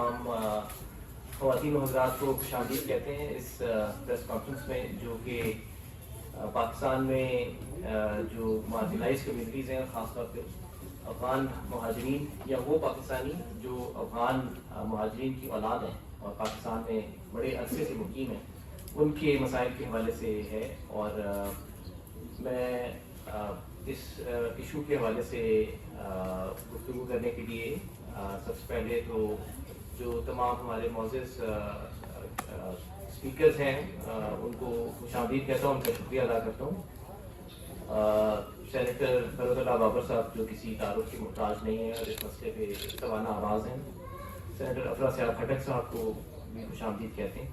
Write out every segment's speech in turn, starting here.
तमाम ख़वातीन और हज़रात को खुशामदीद कहते हैं इस प्रेस कॉन्फ्रेंस में, जो कि पाकिस्तान में जो मार्जिनलाइज कम्यूनिटीज़ हैं, ख़ासतौर पर अफ़गान महाजरीन या वो पाकिस्तानी जो अफ़गान महाजरीन की औलाद हैं और पाकिस्तान में बड़े अरसे से मुकीम हैं, उनके मसाइल के हवाले से है। और मैं इस इशू के हवाले से गुफ्तगू करने के लिए सबसे पहले तो जो तमाम हमारे मौजूद स्पीकर्स हैं उनको खुशामदीद कहता हूँ, उनका शुक्रिया अदा करता हूँ। सेनेटर फरोज़ुल्लाह बाबर साहब जो किसी तारुफ की मुहताज नहीं है और इस मसले पे सवाना आवाज़ हैं। सेनेटर अफरा सियाब खटक साहब को भी खुशामदीद कहते हैं।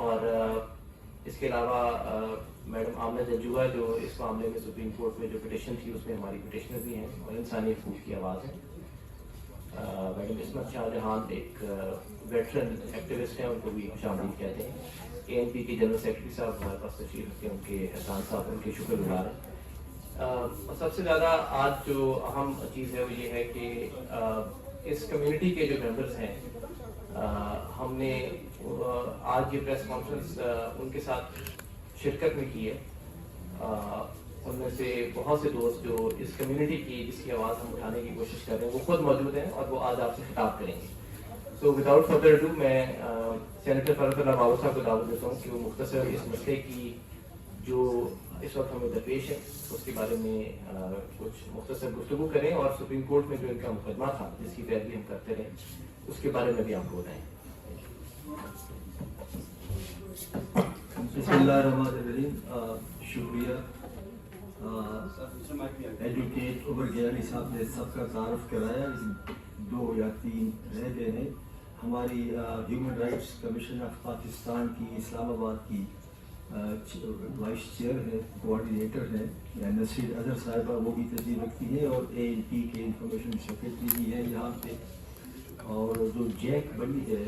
और इसके अलावा मैडम आमना जंजुआ जो इस मामले में सुप्रीम कोर्ट में जो पिटिशन थी उसमें हमारी पिटिशनर भी हैं और इंसानी हकूक़ की आवाज़ है। मैडम इस्मत शाहजहां एक वेटरन एक्टिविस्ट हैं, उनको भी खुशामदीद कहते हैं। ANP के जनरल सेक्रेटरी साहब हमारे पास तशरीफ रखते हैं, उनके एहसान साहब उनके शुक्रगुजार हैं। और सबसे ज़्यादा आज जो अहम चीज़ है वो ये है कि इस कम्युनिटी के जो मेंबर्स हैं हमने आज ये प्रेस कॉन्फ्रेंस उनके साथ शिरकत में की है। उनमें से बहुत से दोस्त जो इस कम्युनिटी की जिसकी आवाज़ हम उठाने की कोशिश कर रहे हैं वो खुद मौजूद हैं और वो आज आपसे खिताब करेंगे। सो विदाउट फर्दर डू मैं सेनेटर फरोज़ुल्लाह बाबर साहब को दावत देता हूँ कि वो मुख्तसर इस मसले की जो इस वक्त हमें दरपेश है उसके बारे में कुछ मुख्तसर गुफ्तगू करें और सुप्रीम कोर्ट में जो इनका मुकदमा था जिसकी पैरवी हम करते रहे उसके बारे में भी आपको बताएं। शुक्रिया। एडवोकेट उमर गिलानी साहब ने सबका तारुफ कराया। 2 या 3 रह गए हैं। हमारी human rights commission of Pakistan की इस्लामाबाद की वाइस चेयर है, कोऑर्डिनेटर है, या नसीर अजहर साहिबा, वो भी तस्दीक रखती है, और ANP के इंफॉर्मेशन सेक्रेटरी भी है यहाँ पे। और जो जैक बनी है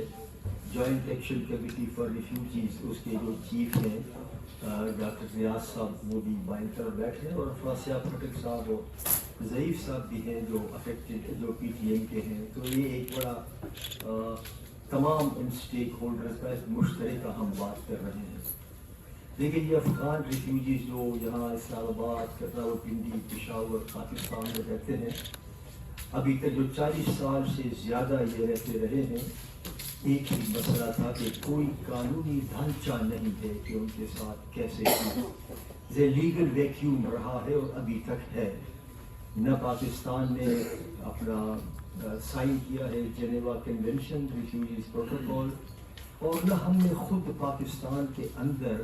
joint action committee for refugees, उसके जो चीफ हैं डॉक्टर रियाज साहब, वो भी बाईं तरफ बैठे हैं, और अफरा सियाब खटक साहब और ज़ईफ़ साहब भी हैं जो अफेक्टेड जो PTM के हैं। तो ये एक बड़ा तमाम इन स्टेक होल्डर्स का मुश्तरका हम बात कर रहे हैं। देखिए, ये अफ़गान रिफ्यूजीज जो यहाँ इस्लामाबाद, रावलपिंडी, पेशावर, पाकिस्तान में रहते हैं, अभी तक जो 40 साल से ज़्यादा ये रहते रहे हैं, एक ही मसला था कि कोई कानूनी ढांचा नहीं है कि उनके साथ कैसे ये लीगल वैक्यूम रहा है और अभी तक है। न पाकिस्तान ने अपना साइन किया है जेनेवा कन्वेंशन, रिफ्यूजीज प्रोटोकॉल, और न हमने खुद पाकिस्तान के अंदर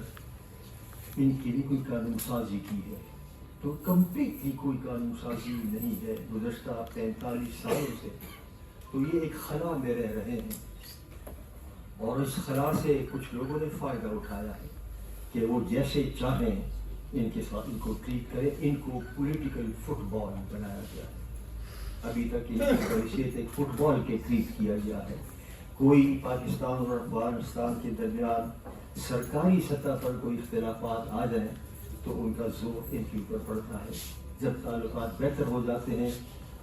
इनके लिए कोई कानून साजी की है। तो कम्प्लीटली कोई कानून साजी नहीं है गुज़श्ता 45 सालों से। तो ये एक खला में रह रहे हैं और इस खला से कुछ लोगों ने फ़ायदा उठाया है कि वो जैसे चाहें इनके साथ इनको ट्रीट करें। इनको पॉलिटिकल फुटबॉल बनाया गया है। अभी तक इनकी हैसियत एक फुटबॉल के ट्रीट किया गया है। कोई पाकिस्तान और अफगानिस्तान के दरमियान सरकारी सतह पर कोई इख्तिलाफात आ जाए तो उनका जोर इनके ऊपर पड़ता है। जब ताल्लुकात बेहतर हो जाते हैं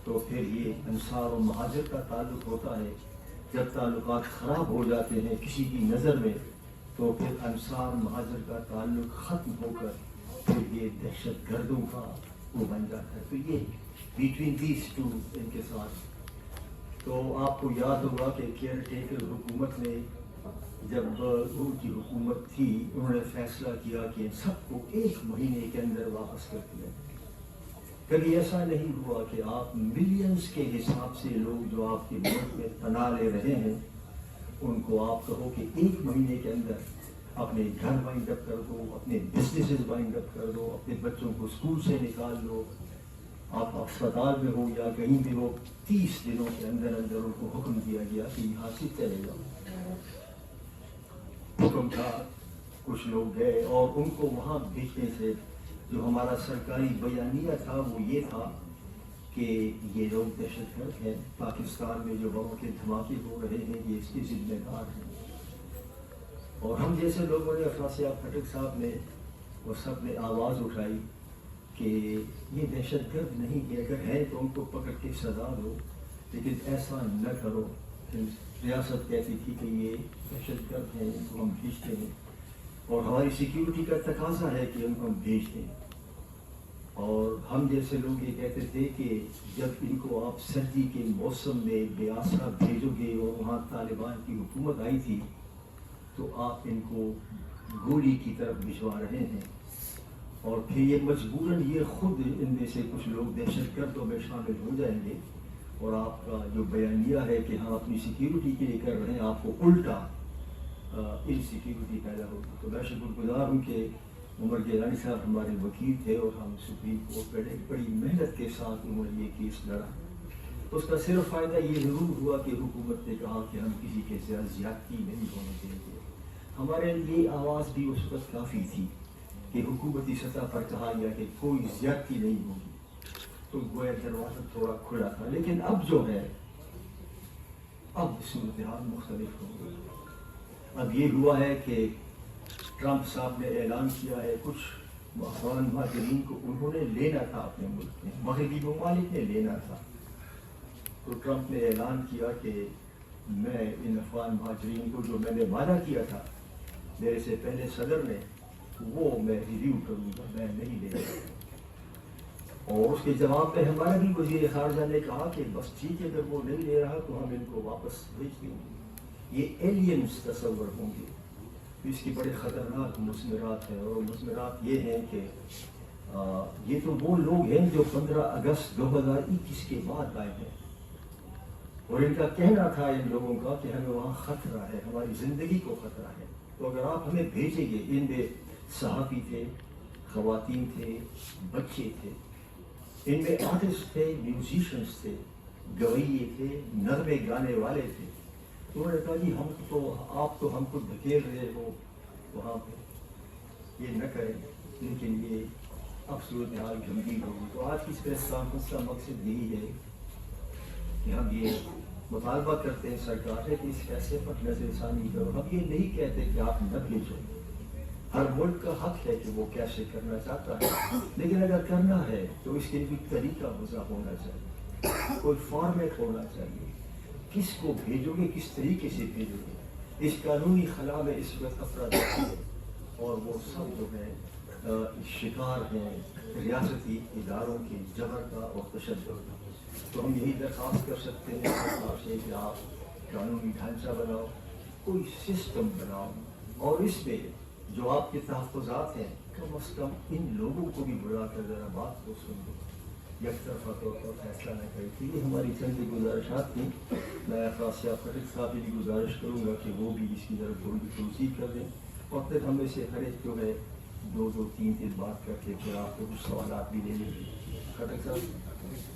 तो फिर ये अंसार और महाजर का ताल्लुक होता है। जब ताल्लुकात ख़राब हो जाते हैं किसी की नज़र में तो फिर अंसार महाजर का ताल्लुक ख़त्म होकर फिर ये दहशत गर्दों का वो बन जाता है। तो ये बिटवीन दीज टू इनके साथ। तो आपको याद होगा कि केयर टेकर हुकूमत ने, जब उनकी हुकूमत थी, उन्होंने फैसला किया कि सबको 1 महीने के अंदर वापस कर दिया। कभी ऐसा नहीं हुआ कि आप मिलियंस के हिसाब से लोग जो आपके मुल्क में पनाह ले रहे हैं उनको आप कहो कि 1 महीने के अंदर अपने घर वाइंड अप कर दो, अपने बिजनेसेस वाइंड अप कर दो, अपने बच्चों को स्कूल से निकाल लो, आप अस्पताल में हो या कहीं भी हो, 30 दिनों के अंदर अंदर उनको हुक्म दिया गया कि यहाँ से चले जाओ। हुक्म था, कुछ लोग गए और उनको वहाँ भेजने से जो हमारा सरकारी बयानिया था वो ये था कि ये लोग दहशतगर्द हैं, पाकिस्तान में जो बमों के धमाके हो रहे हैं ये इसके जिम्मेदार हैं। और हम जैसे लोगों ने, अफरा सियाब खटक साहब ने और सब ने आवाज़ उठाई कि ये दहशतगर्द नहीं है, अगर है तो उनको पकड़ के सजा दो, लेकिन ऐसा न करो ریاست کہتی تھی کہ یہ دہشت گرد ہیں، ان کو ہم بھیجتے ہیں، اور ہماری سیکیورٹی کا تقاضا ہے کہ ان کو ہم بھیج دیں. اور ہم جیسے لوگ یہ کہتے تھے کہ جب ان کو آپ سردی کے موسم میں بے آسرا بھیجو گے، اور وہاں طالبان کی حکومت آئی تھی، تو آپ ان کو گولی کی طرف بھجوا رہے ہیں. اور پھر یہ مجبوراً یہ خود ان میں سے کچھ لوگ دہشت گردوں میں شامل ہو جائیں گے، اور آپ کا جو بیانیہ ہے کہ ہم اپنی سیکیورٹی کے لیے کر رہے ہیں، آپ کو الٹا انسیکیورٹی پیدا ہوگی. تو میں شکر گزار ہوں کہ عمر گیلانی صاحب ہمارے وکیل تھے، اور ہم سپریم کورٹ میں بڑی محنت کے ساتھ انہوں نے یہ کیس لڑا. اس کا صرف فائدہ یہ ضرور ہوا کہ حکومت نے کہا کہ ہم کسی کے ساتھ زیادتی نہیں ہونے دیں گے. ہمارے لیے آواز بھی اس وقت کافی تھی کہ حکومتی سطح پر کہا گیا کہ کوئی زیادتی نہیں ہوگی، تو گویا دروازہ تھوڑا کھلا تھا. لیکن اب جو ہے، اب صورتحال مختلف ہو گئی. اب یہ ہوا ہے کہ ٹرمپ صاحب نے اعلان کیا ہے، کچھ افغان مہاجرین کو انہوں نے لینا تھا اپنے ملک میں، مغربی ممالک نے لینا تھا. تو ٹرمپ نے اعلان کیا کہ میں ان افغان مہاجرین کو جو میں نے وعدہ کیا تھا میرے سے پہلے صدر نے، وہ میں ریویو کروں گا، میں نہیں لے گا. اور اس کے جواب میں ہمارا بھی وزیر خارجہ نے کہا کہ بس ٹھیک ہے، اگر وہ نہیں لے رہا تو ہم ان کو واپس بھیج دیں گے. یہ ایلینز تصور ہوں گے. اس کی بڑے خطرناک مضمرات ہیں، اور مضمرات یہ ہیں کہ یہ تو وہ لوگ ہیں جو 15 اگست 2021 کے بعد آئے ہیں، اور ان کا کہنا تھا ان لوگوں کا کہ ہمیں وہاں خطرہ ہے، ہماری زندگی کو خطرہ ہے. تو اگر آپ ہمیں بھیجیں گے، ان میں صحافی تھے، خواتین تھے، بچے تھے، ان میں آرٹسٹ تھے، میوزیشنس تھے، گویے تھے، نغمے گانے والے تھے. تو انہوں نے کہا جی آپ تو ہم کو دھکیل رہے ہو وہاں پہ، یہ نہ کریں. لیکن یہ اب صورتحال گمبھیر ہوگی. تو آج کی پریس کانفرنس کا مقصد یہی ہے کہ ہم یہ مطالبہ کرتے ہیں سرکار سے کہ اس فیصلے پر نظر ثانی کرو. ہم یہ نہیں کہتے کہ آپ نہ بھیجو، ہر ملک کا حق ہے کہ وہ کیسے کرنا چاہتا ہے، لیکن اگر کرنا ہے تو اس کے لیے کوئی طریقہ وضع ہونا چاہیے، کوئی فارمیٹ ہونا چاہیے. کس کو بھیجو گے، کس طریقے سے بھیجو گے. اس قانونی خلا میں اس وقت افراد ہے، اور وہ سب جو ہے شکار ہیں ریاستی اداروں کے جبر کا اور تشدد کا. تو ہم یہی درخواست کر سکتے ہیں سرکار سے کہ آپ قانونی ڈھانچہ بناؤ، کوئی سسٹم بناؤ، اور اس میں جو آپ کے تحفظات ہیں کم از کم ان لوگوں کو بھی بلا کر ذرا بات کو سن دو، یک طرفہ طور پر فیصلہ نہ کرے. تو یہ ہماری چند گزارشات تھیں. میں خاصیہ فٹک صاحب کی گزارش کروں گا کہ وہ بھی اس کی طرف تھوڑی توسیع کر دیں، اور پھر ہم میں سے ہر ایک جو ہے 2-3 بات کر کے پھر آپ کو کچھ سوالات بھی لے لیں گے. فٹک صاحب.